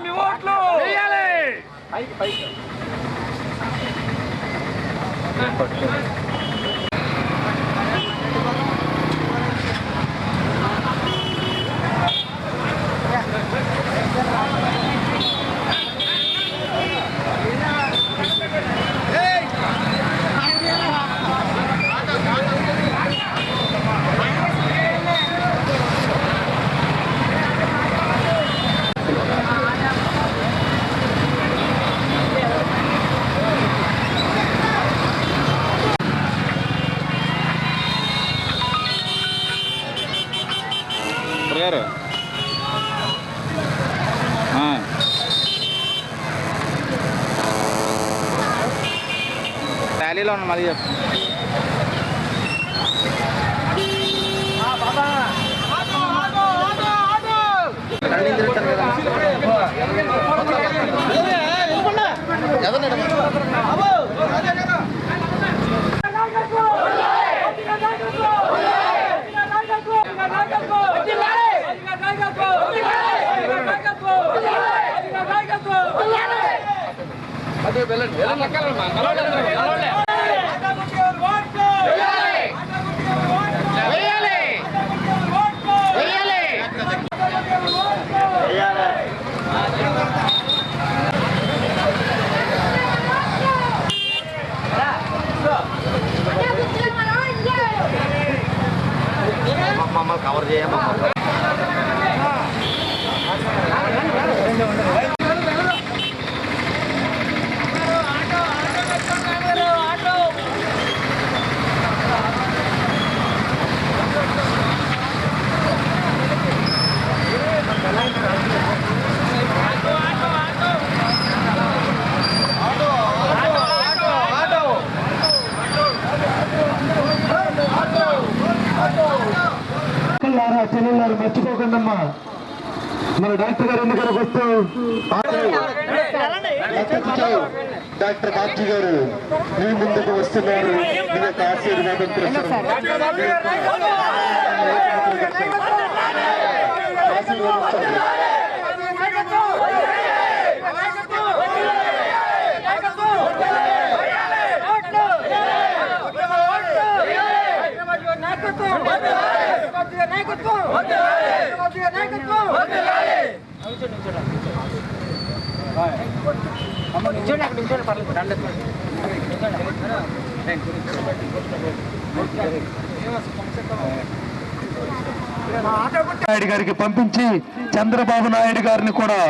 మీ ఓట్లు వేయాలి. ర్యాలీలో ఉన్న మళ్ళీ చెప్పు. అదే వెళ్ళండి మమ్మల్ని కవర్ చేయమ్మా. చెల్లెళ్ళారు మర్చిపోకండమ్మా. మన డాక్టర్ గారు ఎన్నికలకు వస్తూ డాక్టర్ బాబ్జీ గారు మీ ముందుకు వస్తున్నారు. మీ యొక్క ఆశీర్వాదం నాయుడు గారికి పంపించి చంద్రబాబు నాయుడు గారిని కూడా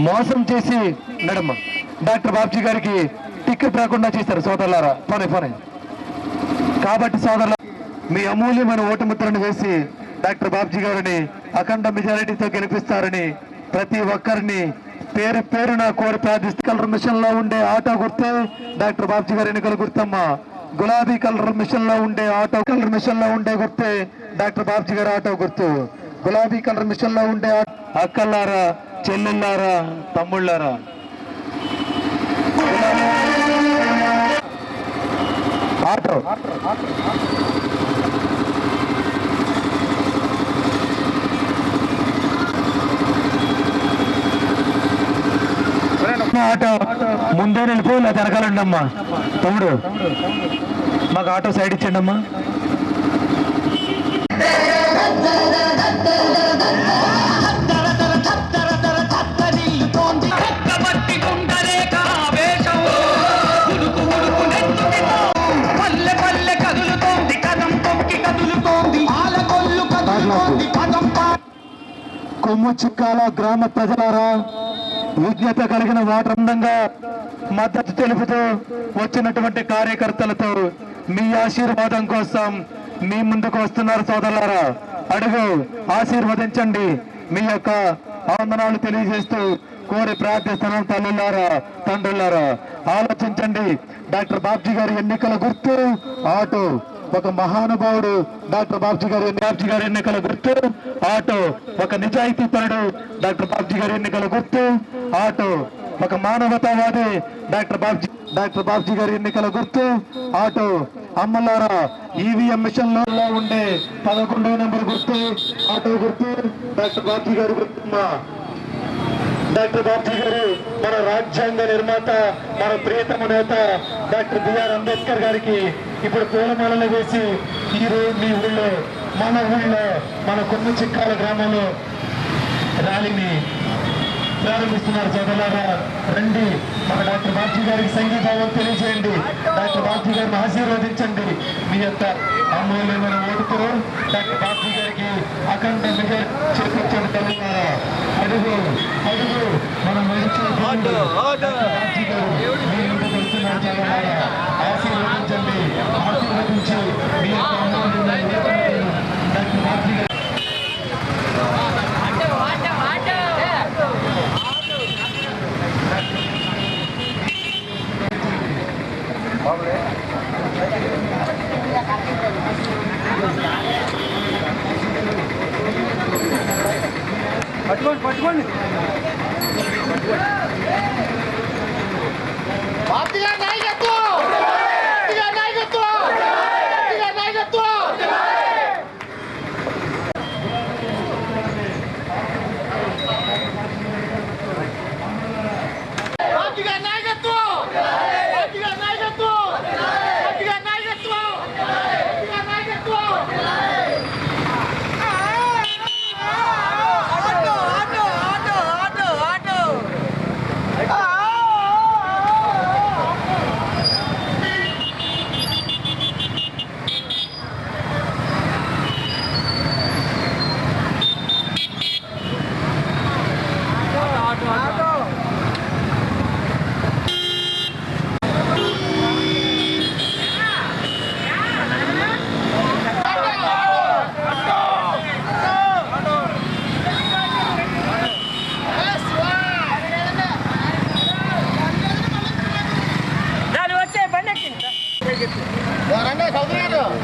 మోసం చేసి నడమ డాక్టర్ బాబ్జీ గారికి టికెట్ రాకుండా చేశారు సోదరులారా. పోనీ కాబట్టి సోదరుల మీ అమూల్యమైన ఓటుముద్రను వేసి డాక్టర్ బాబ్జీ గారిని అఖండ మెజారిటీతో గెలిపిస్తారని ప్రతి ఒక్కరిని పేరు పేరున కోరి ప్రార్థిస్తూ కలర్ మిషన్ లో ఉండే ఆటో గుర్తు డాక్టర్ బాబ్జీ గారి ఎన్నికల గుర్తమ్మ. గులాబీ కలర్ మిషన్ లో ఉండే ఆటో కలర్ మిషన్ లో ఉండే గుర్తే డాక్టర్ బాబ్జీ గారి ఆటో గుర్తు. గులాబీ కలర్ మిషన్ లో ఉండే అక్కల్లారా, చెల్లెళ్ళారా, తమ్ముళ్ళారా, ఆటో ఆటో ముందే వెళ్ళిపోయి ఇలా తిరగాలండి అమ్మా. తమ్ముడు మాకు ఆటో సైడ్ ఇచ్చండి అమ్మా. కొమ్ము చిక్కాల గ్రామ ప్రజలారా, విజ్ఞత కలిగిన వాటందంగా మద్దతు తెలుపుతూ వచ్చినటువంటి కార్యకర్తలతో మీ ఆశీర్వాదం కోసం మీ ముందుకు వస్తున్నారు సోదరులారా. అడుగు ఆశీర్వదించండి. మీ యొక్క ఆనందనాలు తెలియజేస్తూ కోరి ప్రార్థిస్తున్నాం. తల్లులారా, తండ్రులారా, ఆలోచించండి. డాక్టర్ బాబ్జీ గారి ఎన్నికల గుర్తు ఆటో. ఒక మహానుభావుడు డాక్టర్ బాబ్జీ గారి ఎన్నికల గుర్తు ఆటో. ఒక నిజాయితీ పరుడు డాక్టర్ బాబ్జీ గారి ఎన్నికల గుర్తు ఆటో. ఒక మానవతావాది డాక్టర్ బాబ్జీ గారి ఎన్నికల గుర్తు ఆటో. అమ్మలారా, ఈవీఎం మిషన్ లో ఉండే 11వ నెంబర్ గుర్తు ఆటో గుర్తు డాక్టర్ బాబ్జీ గారి గుర్తు. డాక్టర్ బాబ్జీ గారు మన రాజ్యాంగ నిర్మాత, మన ప్రియతమ నేత డాక్టర్ బిఆర్ అంబేద్కర్ గారికి ఇప్పుడు పూలమాలలు వేసి ఈ రోజు మీ ఊళ్ళో, మన ఊళ్ళో, మన కొమ్ము చిక్కాల గ్రామంలో ర్యాలీని ప్రారంభిస్తున్నారు. సోదరులారా రండి, మన డాక్టర్ బాబ్జీ గారికి సంఘీభావం తెలియజేయండి. డాక్టర్ బాబ్జీ గారిని ఆశీర్వదించండి. మీ యొక్క అమూల్యమైన ఓటుతో డాక్టర్ బాబ్జీ గారికి అఖండ విజయం చేపించండి. తెలంగాణ అడుగు అడుగు మనం ఆశీర్వదించండి. ఆశీర్వదించి మీ యొక్క అమూల్యమైన డాక్టర్ బాబ్జీ గారు పట్టుకోండి రండి చౌదరి గారు.